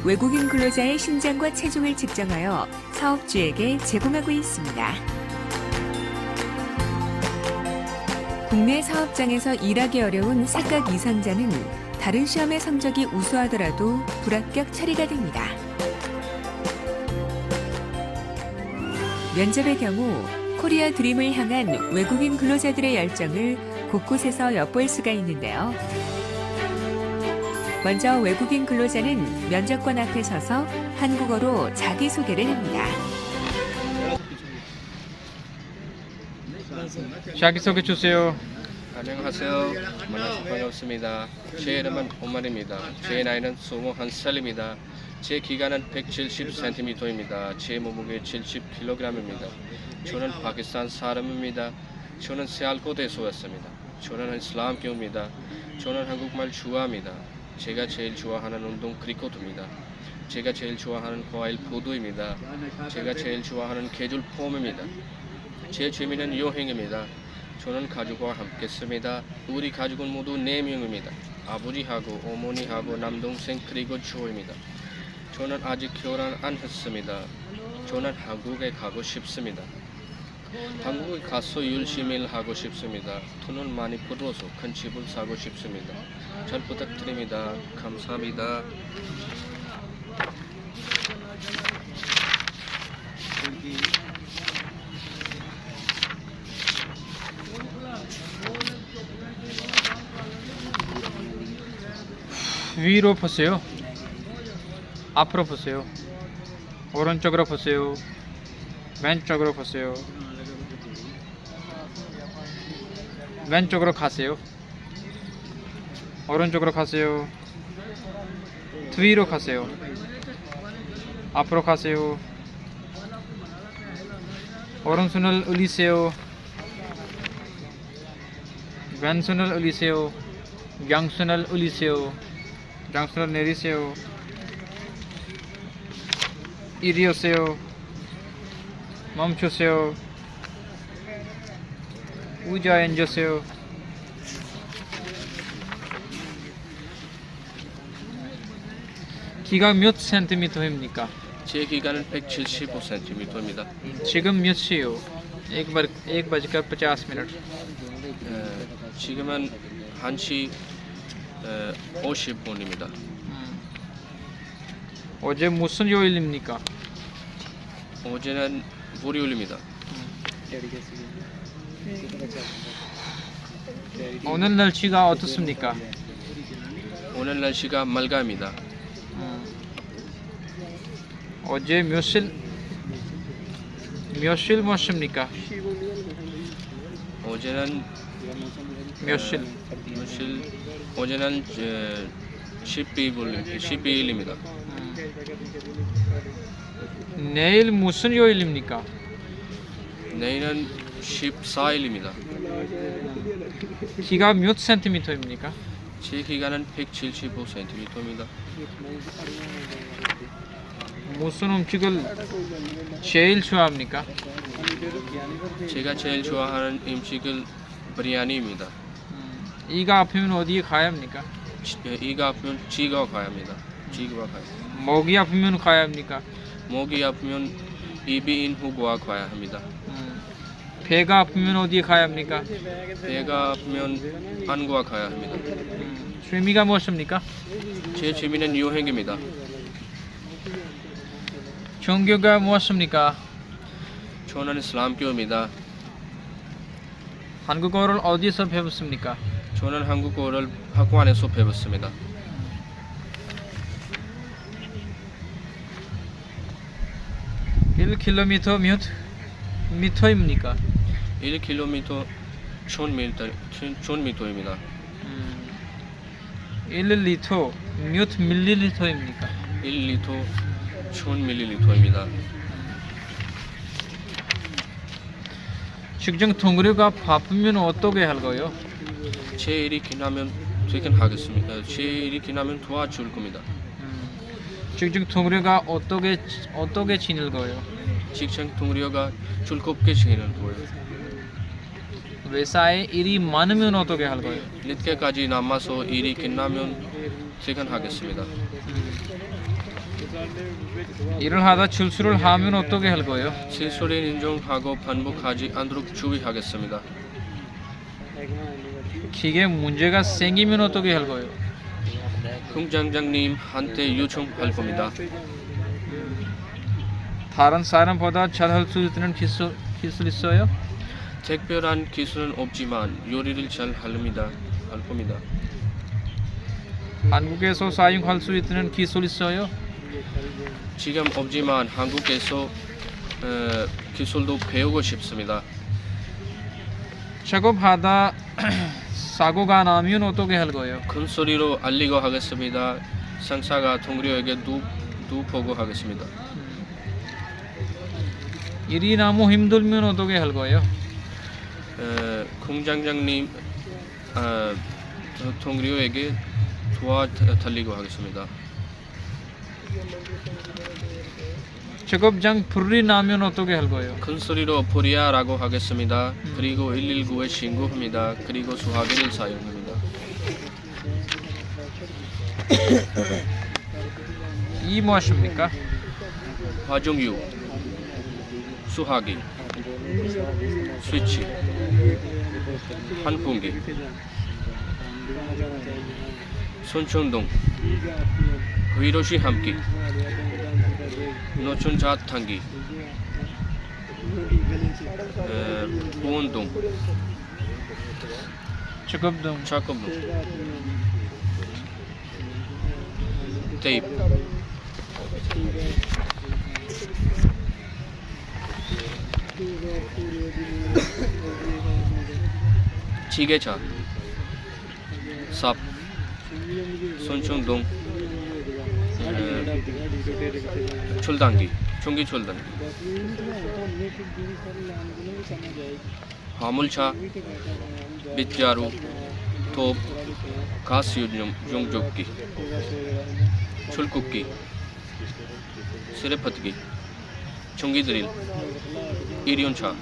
외국인 근로자의 신장과 체중을 측정하여 사업주에게 제공하고 있습니다. 국내 사업장에서 일하기 어려운 사각 이상자는 다른 시험의 성적이 우수하더라도 불합격 처리가 됩니다. 면접의 경우 코리아 드림을 향한 외국인 근로자들의 열정을 곳곳에서 엿볼 수가 있는데요. 먼저 외국인 근로자는 면접관 앞에 서서 한국어로 자기소개를 합니다. 자기소개 주세요. 안녕하세요. 만나서 반갑습니다. 제 이름은 오만입니다. 제 나이는 21살입니다. 제 기간은 170cm입니다. 제 몸무게 70kg입니다. 저는 파키스탄 사람입니다. 저는 시알코트에서 왔습니다. 저는 이슬람교입니다. 저는 한국말 좋아합니다. 제가 제일 좋아하는 운동 크리켓입니다. 제가 제일 좋아하는 과일 포도입니다. 제가 제일 좋아하는 계절 폼입니다. 제 취미는 여행입니다. 저는 가족과 함께 씁니다. 우리 가족은 모두 4명입니다. 아버지하고 어머니하고 남동생 그리고 저입니다. 저는 아직 결혼 안 했습니다. 저는 한국에 가고 싶습니다. 한국에 가서 열심히 일하고 싶습니다. 돈을 많이 벌어서 큰 집을 사고 싶습니다. 잘 부탁드립니다. 감사합니다. 위로 보세요. 앞으로 보세요. 오른쪽으로 보세요. 왼쪽으로 보세요. 왼쪽으로 가세요. 오른쪽으로 가세요. 뒤로 가세요. 앞으로 가세요. 오른손을 올리세요. 왼손을 올리세요. 양손을 올리세요. 양손을 내리세요. 이리 오세요. 멈추세요. 의자에 앉으세요. 키가 몇 센티미터입니까? 제 기간은 175cm입니다. 지금 몇 시요? 1:50 지금은 1시 50분입니다. 어제 무슨 요일입니까? 어제는 월요일입니다. 오늘 날씨가 어떻습니까? 오늘 날씨가 맑습니다. 어제 몇일 몇십니까? 어제는 몇일? 어제는 12일입니다. 내일 무슨 요일입니까? 내일은 14일입니다. 키가 몇 센티미터입니까? 제 기간은 175cm입니다. 무슨 음식을 제일 좋아합니까? 제가 제일 좋아하는 음식은 비리아니입니다. 이가 아프면 어디에 가야 합니까? 이가 아프면 지가 가야 합니다. 지가 가야. 목이 아프면 가야 합니까? 목이 아프면 이비인 후보와 가야 합니다. 배가 아프면 어디에 가야 합니까? 배가 아프면 안과 가야 합니다. 취미가 무엇입니까? 제 취미는 여행입니다. 종교가 무엇입니까? 저는 이슬람교입니다. 한국어를 어디서 배웠습니까? 저는 한국어를 학원에서 배웠습니다. 1km 몇 미터입니까? 1km 1000m입니다. 1리터 몇 밀리리터입니까? 1리터 1000ml입니다. 측정 통로가 바쁘면 어떻게 할까요? 제 일이 끝나면 퇴근하겠습니다. 제 일이 끝나면 도와줄 겁니다. 측정 통로가 어떻게 지낼까요? 직장 동료가 즐겁게 지내는 거예요. 회사에 일이 많으면 어떻게 할까요? 늦게까지 남아서 일이 끝나면 퇴근하겠습니다. 일을 하다 실수를 하면 어떻게 할 거예요? 실수를 인정하고 반복하지 않도록 주의하겠습니다. 기계 문제가 생기면 어떻게 할 거예요? 공장장님한테 요청할 겁니다. 다른 사람보다 잘할 수 있는 기술 있어요? 특별한 기술은 없지만 요리를 잘 합니다. 할 겁니다. 한국에서 사용할 수 있는 기술 있어요? 지금 없지만 한국에서 기술도 배우고 싶습니다. 작업하다 사고가 나면 어떻게 할 거예요? 큰 소리로 알리고 하겠습니다. 상사가 동료에게 보고 하겠습니다. 일이 너무 힘들면 어떻게 할 거예요? 공장장님 동료에게 도와달리고 하겠습니다. 작업장 불이 나면 어떻게 할 거예요? 큰 소리로 불이야라고 하겠습니다. 그리고 119에 신고합니다. 그리고 수화기를 사용합니다. 이 무엇입니까? 화종유, 수화기, 스위치, 환풍기, 손전등, 위로시 함기, 노천 자탄기, 보온등, 작업등, 작업등, 테이프, 지게차, 삽, 손전등, 철단기, 전기 철단기, 화물차, 빗자루, 톱, 가스 용접기, 철굽기, 쓰레퍼트기, 전기 드릴, 일연차,